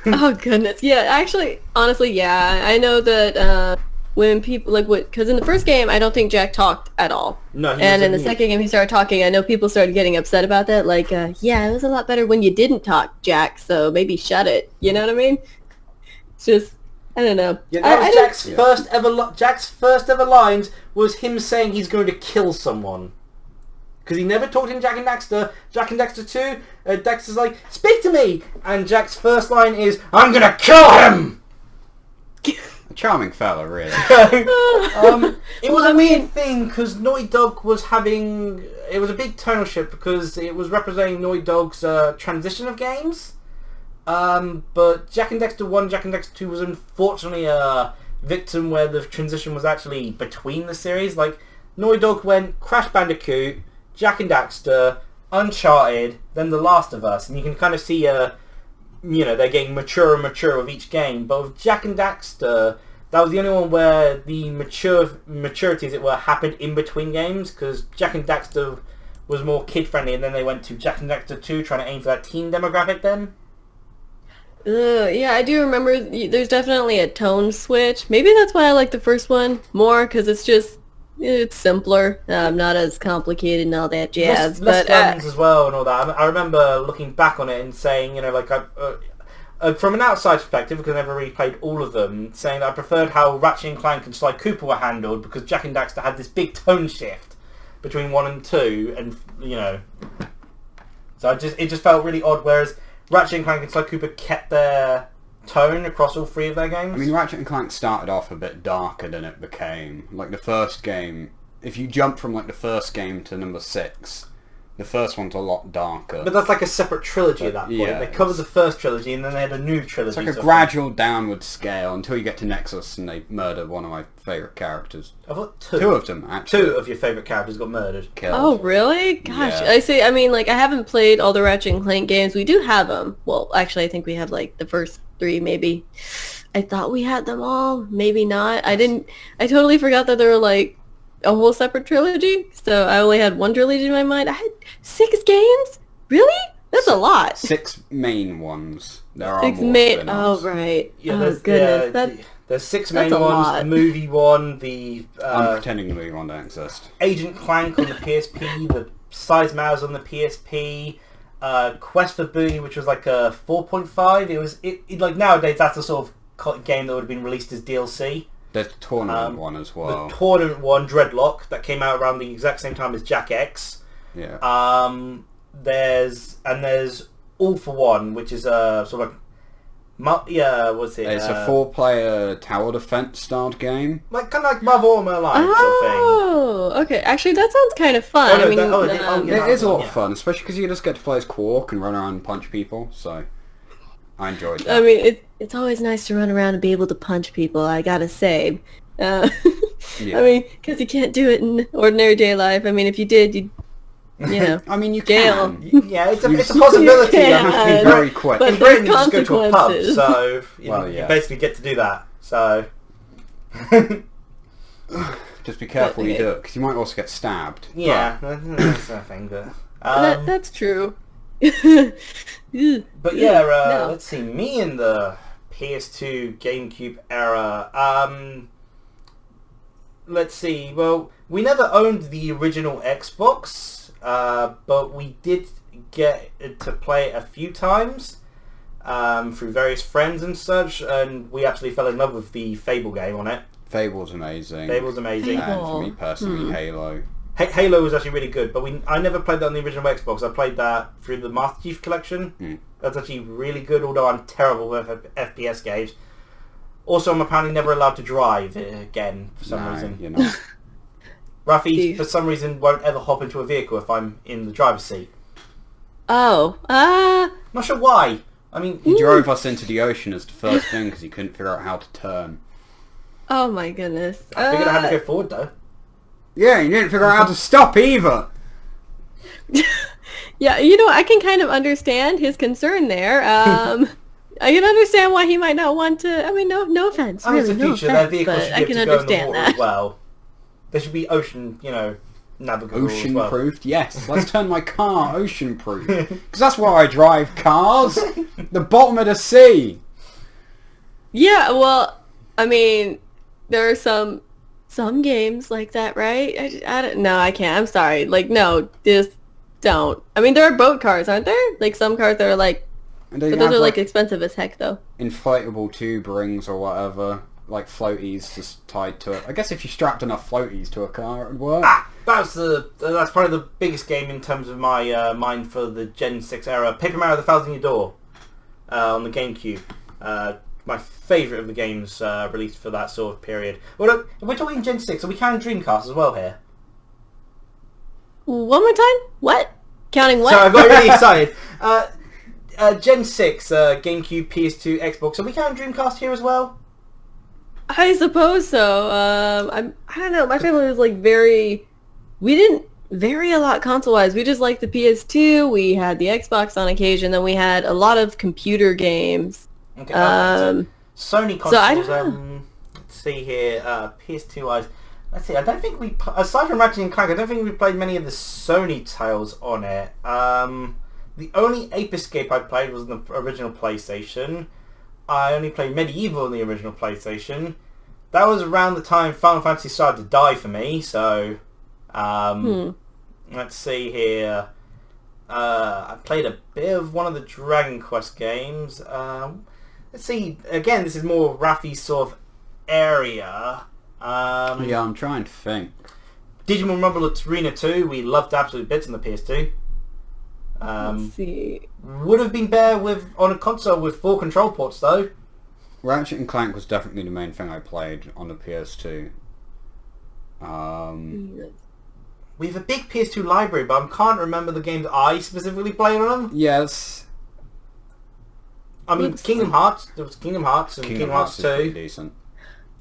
Oh, goodness. Yeah, actually, honestly, yeah. I know that when people, because in the first game, I don't think Jak talked at all. No, and in the second game, he started talking. I know people started getting upset about that. Like, yeah, it was a lot better when you didn't talk, Jak, so maybe shut it. You know what I mean? It's just... I don't know. Yeah, that was Jak's first ever lines was him saying he's going to kill someone. Because he never talked in Jak and Daxter. Jak and Daxter 2, Daxter's like, speak to me! And Jak's first line is, I'm going to kill him! A charming fella, really. It was a weird thing, because Naughty Dog was having... It was a big tonal shift, because it was representing Naughty Dog's transition of games. But Jak and Daxter 1, Jak and Daxter 2 was unfortunately a victim where the transition was actually between the series. Like, Naughty Dog went Crash Bandicoot, Jak and Daxter, Uncharted, then The Last of Us, and you can kind of see, they're getting mature and mature with each game. But with Jak and Daxter, that was the only one where the maturity, as it were, happened in between games, because Jak and Daxter was more kid-friendly, and then they went to Jak and Daxter 2, trying to aim for that teen demographic then. Yeah, I do remember there's definitely a tone switch. Maybe that's why I like the first one more, because it's simpler, not as complicated and all that jazz. Less guns as well and all that. I remember looking back on it and saying, from an outside perspective, because I never really played all of them, saying that I preferred how Ratchet and Clank and Sly Cooper were handled, because Jak and Daxter had this big tone shift between 1 and 2, and, so it just felt really odd, whereas Ratchet and Clank and Sly Cooper kept their tone across all three of their games. I mean, Ratchet and Clank started off a bit darker than it became. Like, the first game, if you jump from, the first game to number 6, the first one's a lot darker. But that's like a separate trilogy at that point. Yeah, they covered the first trilogy and then they had a new trilogy. It's like a gradual downward scale until you get to Nexus and they murder one of my favourite characters. I thought 2. 2 of them, actually. 2 of your favourite characters got murdered. Killed. Oh, really? Gosh. Yeah. I see. I mean, I haven't played all the Ratchet and Clank games. We do have them. Well, actually, I think we have, the first 3, maybe. I thought we had them all. Maybe not. I totally forgot that there were, a whole separate trilogy. So I only had one trilogy in my mind. I had 6 games? Really? That's a lot. 6 main ones. There are 6 more main... spin-offs. Oh, right. Yeah, goodness. There's 6 main ones, the movie one, the... I'm pretending the movie one don't exist. Agent Clank on the PSP, the Size Mouse on the PSP, Quest for Booty, which was a 4.5. It was nowadays that's the sort of game that would have been released as DLC. There's the tournament one as well. The tournament one, Dreadlock, that came out around the exact same time as Jack X. Yeah. There's All for One, which is a sort of what's it? It's a 4-player tower defense styled game. Like kind of like Marvel Ultimate Alliance sort of thing. Oh, okay. Actually, that sounds kind of fun. It is a lot of fun, especially because you just get to play as Quark and run around and punch people. So I enjoyed that. I mean, it's always nice to run around and be able to punch people. I gotta say. I mean, because you can't do it in ordinary day life. I mean, if you did, you'd. I mean, you jail. can. Yeah, it's a possibility. You have to be very quick. In Britain, you just go to a pub, so you basically get to do that. So just be careful when you do it, because you might also get stabbed. Yeah, that's a thing. But that's true. But yeah, let's see. Me in the PS2, GameCube era. Let's see. Well, we never owned the original Xbox. But we did get to play it a few times through various friends and such, and we absolutely fell in love with the Fable game on it. Fable's amazing. And for me personally, Halo. Halo was actually really good, but I never played that on the original Xbox. I played that through the Master Chief Collection. That's actually really good, although I'm terrible with FPS games. Also, I'm apparently never allowed to drive again for some reason. You're not. Rafi, for some reason, won't ever hop into a vehicle if I'm in the driver's seat. Oh, not sure why. I mean, he drove us into the ocean as the first thing because he couldn't figure out how to turn. Oh my goodness! I figured out how to go forward though. Yeah, you didn't figure out how to stop either. Yeah, I can kind of understand his concern there. I can understand why he might not want to. I mean, no offense. Really, it's the future. No offense, their vehicles should I be can able to go in the understand water that. as well. There should be ocean, navigable as well. Ocean-proofed? Yes. Let's turn my car ocean-proof. Because that's why I drive cars. The bottom of the sea. Yeah, well, I mean, there are some games like that, right? I don't. No, I can't. I'm sorry. Like, no, just don't. I mean, there are boat cars, aren't there? Like some cars that are like, but those are like expensive as heck, though. Inflatable tube rings or whatever. Like floaties just tied to it. I guess if you strapped enough floaties to a car, it would work. That's probably the biggest game in terms of my mind for the Gen 6 era. Paper Mario: The Thousand Year Door on the GameCube. My favourite of the games released for that sort of period. Well, look, we're talking Gen 6, so we count Dreamcast as well here. One more time? What? Counting what? Sorry, I got really excited. Gen 6, GameCube, PS2, Xbox. So we count Dreamcast here as well? I suppose so. I don't know. My family was like we didn't vary a lot console-wise. We just liked the PS2. We had the Xbox on occasion. Then we had a lot of computer games. Okay. So Sony consoles. So I don't know. Let's see here. PS2-wise. Let's see. I don't think we, aside from Ratchet and Clank, I don't think we played many of the Sony titles on it. The only Ape Escape I played was on the original PlayStation. I only played Medieval on the original PlayStation. That was around the time Final Fantasy started to die for me, so... Let's see here. I played a bit of one of the Dragon Quest games. Let's see. Again, this is more Rafi's sort of area. Yeah, I'm trying to think. Digimon Rumble Arena 2, we loved absolute bits on the PS2. Let's see. Would have been better on a console with 4 control ports though. Ratchet and Clank was definitely the main thing I played on the PS2. We have a big PS2 library, but I can't remember the games I specifically played on them. Yes. I mean, Kingdom Hearts. There was Kingdom Hearts and Kingdom Hearts 2. Pretty decent.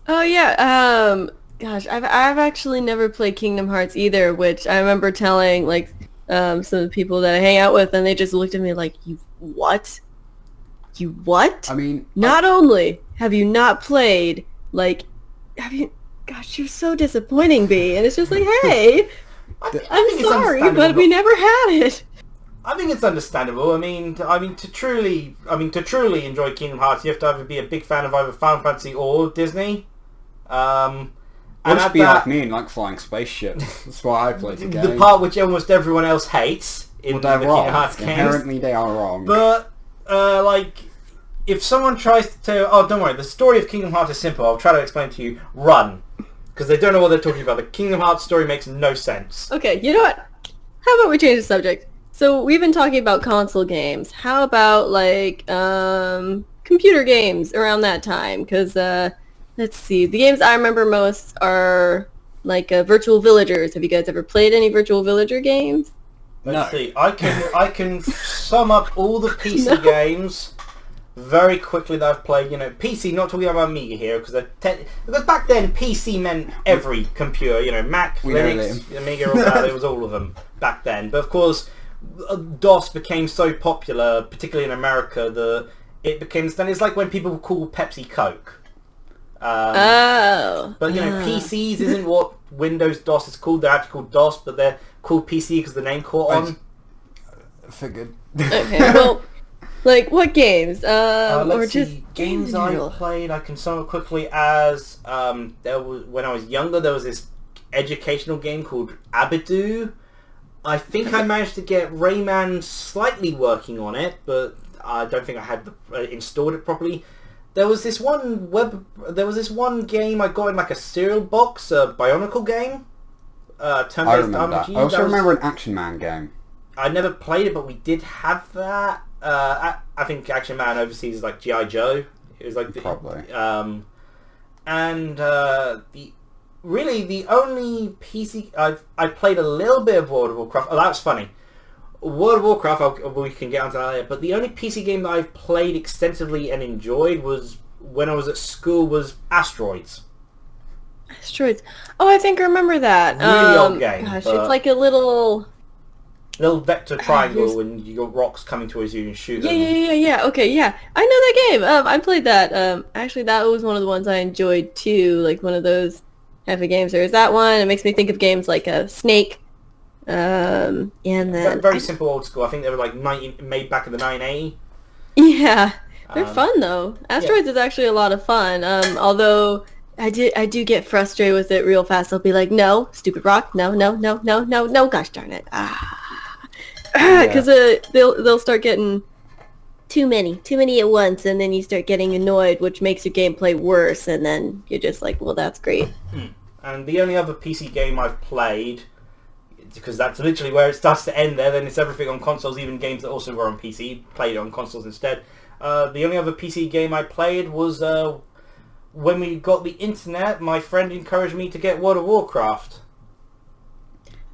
Oh yeah. Gosh, I've actually never played Kingdom Hearts either, which I remember telling like some of the people that I hang out with, and they just looked at me like, "You what? You what?" I mean, not only have you not played, like, have you? Gosh, you're so disappointing, B. And it's just like, hey, I'm sorry, but we never had it. I think it's understandable. I mean, to truly enjoy Kingdom Hearts, you have to either be a big fan of either Final Fantasy or Disney. Or just be like me and like flying spaceships. That's why I played the game. The part which almost everyone else hates in the Kingdom Hearts games. Inherently, they are wrong. But like, if someone tries to tell, oh, don't worry, the story of Kingdom Hearts is simple. I'll try to explain to you. Run, because they don't know what they're talking about. The Kingdom Hearts story makes no sense. Okay, you know what? How about we change the subject? So we've been talking about console games. How about like computer games around that time? Because let's see, the games I remember most are like Virtual Villagers. Have you guys ever played any Virtual Villager games? Let's see. I can sum up all the PC games very quickly that I've played. You know, PC. Not talking about Amiga here, because back then PC meant every computer. You know, Mac, Linux, Amiga, all that. It was all of them back then. But of course, DOS became so popular, particularly in America, that it became. Then it's like when people call Pepsi Coke. But you know, PCs isn't what Windows DOS is called. They're actually called DOS, but they're called PC because the name caught on. Figured. Okay, well, like what games? Let's or see, just games I played. I can sum up quickly as there was when I was younger. There was this educational game called Abidoo. I think I managed to get Rayman slightly working on it, but I don't think I had installed it properly. There was this one game I got in like a cereal box, a Bionicle game. Turn-based I remember RPG. that. I also remember an Action Man game. I never played it, but we did have that. I think Action Man overseas is like G.I. Joe. It was like probably. The only PC I played a little bit of World of Warcraft. Oh, that was funny. World of Warcraft, we can get onto that later, but the only PC game that I've played extensively and enjoyed was when I was at school was Asteroids. Asteroids. Oh, I think I remember that. Really old game. Gosh, it's like a little vector triangle and you got rocks coming towards you and shoot them. Yeah. Okay, yeah. I know that game. I played that. Actually, that was one of the ones I enjoyed too, like one of those type of games. There's that one. It makes me think of games like Snake. And then very simple old school. I think they were like made back in the 980. Yeah, they're fun though. Asteroids is actually a lot of fun. Although I do get frustrated with it real fast. I'll be like, no, stupid rock, no, gosh darn it, because they'll start getting too many at once, and then you start getting annoyed, which makes your gameplay worse, and then you're just like, well, that's great. And the only other PC game I've played, because that's literally where it starts to end there, then it's everything on consoles, even games that also were on PC, played on consoles instead. The only other PC game I played was when we got the internet, my friend encouraged me to get World of Warcraft.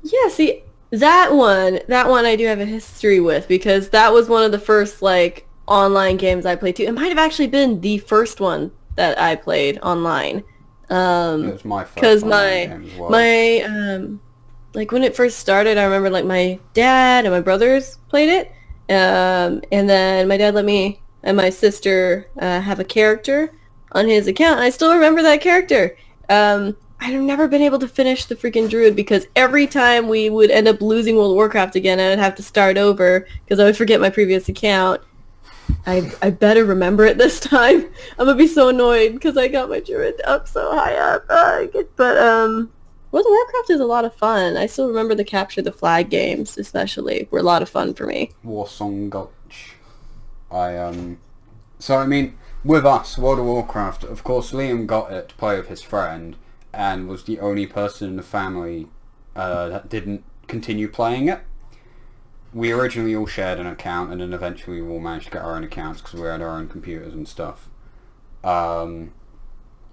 Yeah, see, that one I do have a history with, because that was one of the first like online games I played too. It might have actually been the first one that I played online. It was my first online game as well. Like when it first started, I remember like my dad and my brothers played it, and then my dad let me and my sister have a character on his account. And I still remember that character. I've never been able to finish the freaking druid, because every time we would end up losing World of Warcraft again, I would have to start over because I would forget my previous account. I better remember it this time. I'm gonna be so annoyed because I got my druid up so high up. World of Warcraft is a lot of fun. I still remember the Capture the Flag games, especially, were a lot of fun for me. Warsong Gulch. So I mean, with us, World of Warcraft, of course, Liam got it to play with his friend, and was the only person in the family that didn't continue playing it. We originally all shared an account, and then eventually we all managed to get our own accounts because we had our own computers and stuff.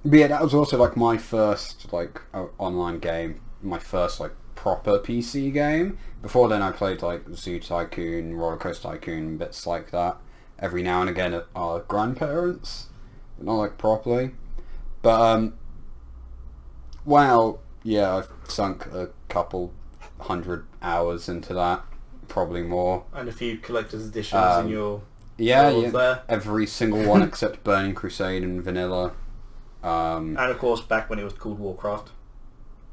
But yeah, that was also like my first like online game, my first like proper PC game. Before then I played like Zoo Tycoon, Roller Coaster Tycoon, bits like that every now and again at our grandparents', but not like properly. But well, yeah, I've sunk a couple 100 hours into that, probably more. And a few collector's editions in your there. Every single one except Burning Crusade and Vanilla. And of course, back when it was called Warcraft.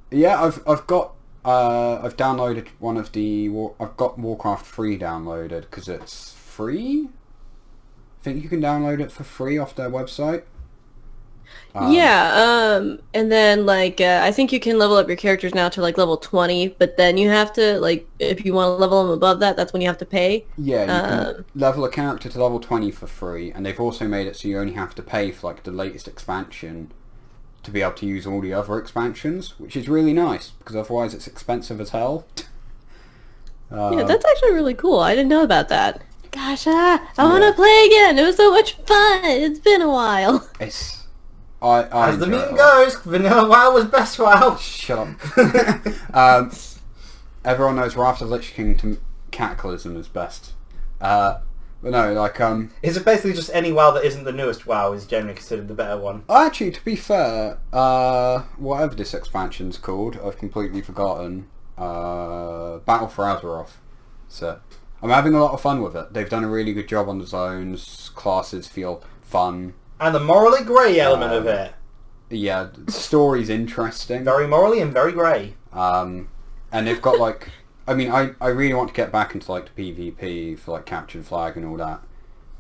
Yeah, I've downloaded one of the I've got Warcraft 3 downloaded because it's free. I think you can download it for free off their website. And then like I think you can level up your characters now to like level 20, but then you have to like if you want to level them above that, that's when you have to pay. Yeah, you can level a character to level 20 for free, and they've also made it so you only have to pay for like the latest expansion to be able to use all the other expansions, which is really nice because otherwise it's expensive as hell. Yeah, that's actually really cool. I didn't know about that. Gosh, I want to play again. It was so much fun. It's been a while. As the meme goes, Vanilla WoW was best WoW. Shut up. Everyone knows Wrath of the Lich King to Cataclysm is best. But no, like is it basically just any WoW that isn't the newest WoW is generally considered the better one? Actually, to be fair, whatever this expansion's called, I've completely forgotten. Battle for Azeroth. So I'm having a lot of fun with it. They've done a really good job on the zones. Classes feel fun. And the morally grey element of it. Yeah, the story's interesting. Very morally and very grey. And they've got like... I mean, I really want to get back into like the PvP for like Captured Flag and all that.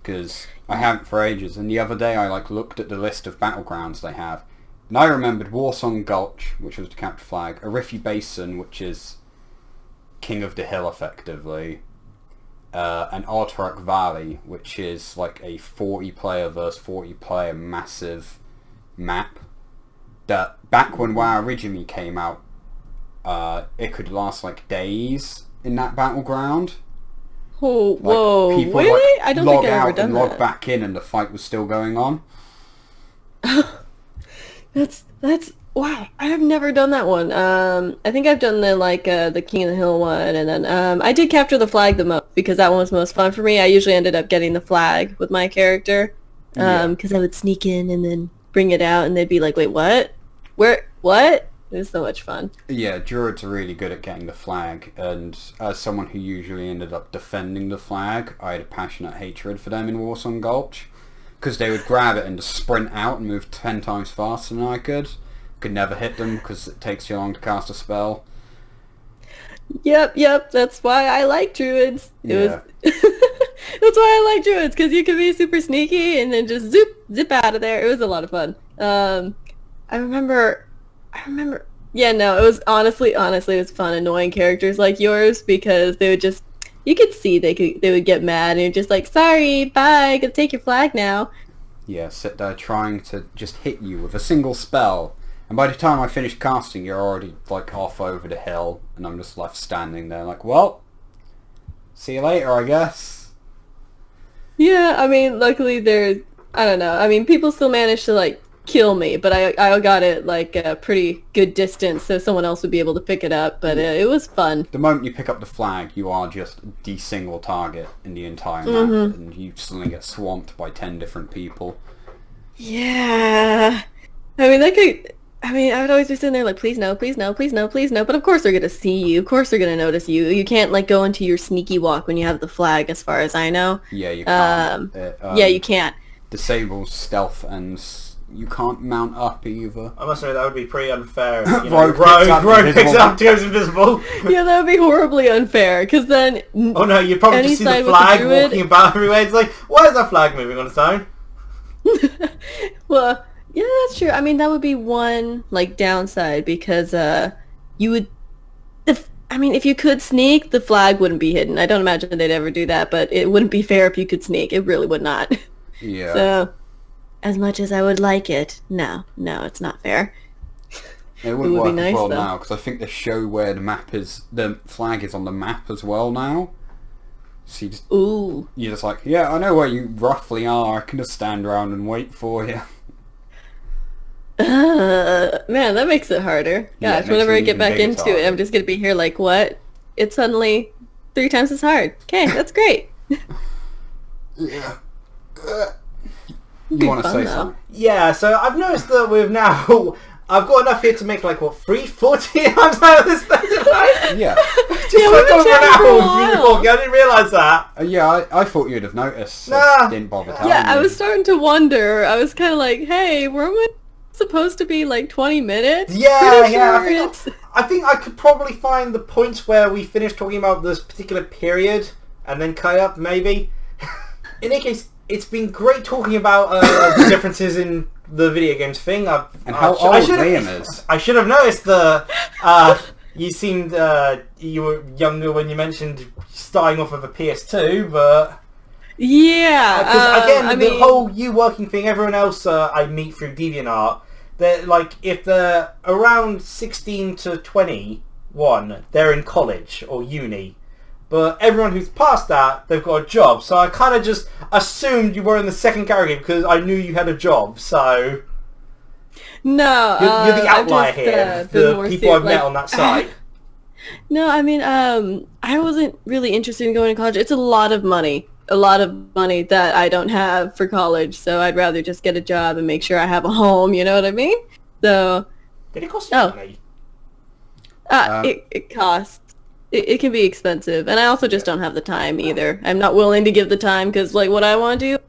Because I haven't for ages. And the other day I like looked at the list of battlegrounds they have. And I remembered Warsong Gulch, which was the Captured Flag. Arifi Basin, which is King of the Hill effectively. And Artorak Valley, which is like a 40-player versus 40-player massive map. That back when WoW originally came out, it could last like days in that battleground. Oh, like, whoa! People, really? Like, I don't think I've ever done and that. log back in, and the fight was still going on. That's wow! I have never done that one. I think I've done the King of the Hill one, and then I did Capture the Flag the most because that one was the most fun for me. I usually ended up getting the flag with my character because I would sneak in and then bring it out, and they'd be like, "Wait, what? Where? What?" It was so much fun. Yeah, Druids are really good at getting the flag, and as someone who usually ended up defending the flag, I had a passionate hatred for them in Warsong Gulch. Because they would grab it and just sprint out and move 10 times faster than I could. Could never hit them because it takes too long to cast a spell. Yep, that's why I like Druids. Yeah. That's why I like Druids, because you can be super sneaky and then just zip out of there. It was a lot of fun. I remember, yeah, no, it was honestly, it was fun annoying characters like yours, because they would just, you could see they would get mad and you're just like, sorry, bye, gotta take your flag now. Yeah, sit there trying to just hit you with a single spell. And by the time I finish casting, you're already like off over the hill, and I'm just left standing there like, well, see you later, I guess. Yeah, I mean, luckily I don't know, I mean, people still manage to like kill me, but I got it like a pretty good distance so someone else would be able to pick it up, but it was fun. The moment you pick up the flag, you are just the single target in the entire map, and you suddenly get swamped by 10 different people. Yeah. I mean, I would always be sitting there like, please no, please no, please no, please no, but of course they're going to see you, of course they're going to notice you. You can't like go into your sneaky walk when you have the flag, as far as I know. Yeah, you can't. Yeah, you can't. Disables stealth, and you can't mount up either. I must say that would be pretty unfair. You Rogue picks up, goes invisible. Yeah, that would be horribly unfair, because then... Oh no, you'd probably just see the flag walking about everywhere. It's like, why is that flag moving on its own? Well, yeah, that's true. I mean, that would be one, like, downside, because you would... if you could sneak, the flag wouldn't be hidden. I don't imagine they'd ever do that, but it wouldn't be fair if you could sneak. It really would not. Yeah. So... as much as I would like it, no, it's not fair. It wouldn't work nice, as well now, because I think they show where the flag is on the map as well now. So you're just like, yeah, I know where you roughly are, I can just stand around and wait for you. Man, that makes it harder. Gosh, yeah, whenever I get back into it, I'm just going to be here like, what? It's suddenly 3 times as hard. Okay, that's great. Yeah. You want to say something? Yeah, so I've noticed that I've got enough here to make like, what, 40 times out of this thing tonight? Yeah. Just like over an hour of talking. I didn't realise that. Yeah, I thought you'd have noticed. So didn't bother telling Yeah, you. I was starting to wonder. I was kind of like, hey, weren't we supposed to be like 20 minutes? Yeah. I think I could probably find the points where we finished talking about this particular period and then cut up, maybe. In any case, it's been great talking about the differences in the video games thing. How old Liam is. I should have noticed you seemed you were younger when you mentioned starting off with a PS2, but yeah, because again, the whole you working thing. Everyone else I meet through DeviantArt, they're like if they're around 16 to 21, they're in college or uni. But everyone who's past that, they've got a job. So I kind of just assumed you were in the second category because I knew you had a job. So no, you're the outlier here. The people I've met on that site. No, I mean, I wasn't really interested in going to college. It's a lot of money that I don't have for college. So I'd rather just get a job and make sure I have a home. You know what I mean? So did it cost you money? It costs. It can be expensive, and I also just don't have the time either. I'm not willing to give the time because, like, what I want to do,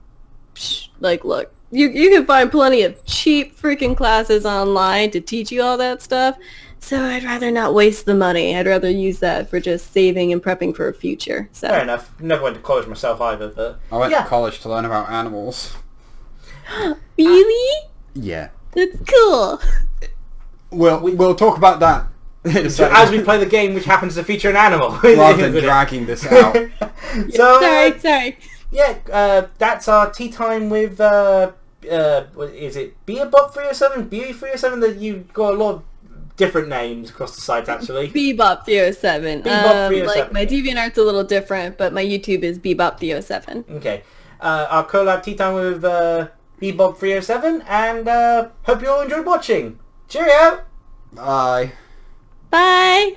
like, look, you can find plenty of cheap freaking classes online to teach you all that stuff. So I'd rather not waste the money. I'd rather use that for just saving and prepping for a future. So. Fair enough. Never went to college myself either, but I went to college to learn about animals. Really? Yeah. That's cool. We'll talk about that. So as we play the game, which happens to feature an animal, rather than dragging this out. So sorry. Yeah, that's our tea time with. What is it Beabop 307, Beabop 307? That you got a lot of different names across the site actually. Beabop 307. Beabop 307. Like my DeviantArt's a little different, but my YouTube is Beabop 307. Okay, our collab tea time with Beabop 307, and hope you all enjoyed watching. Cheerio. Bye. Bye!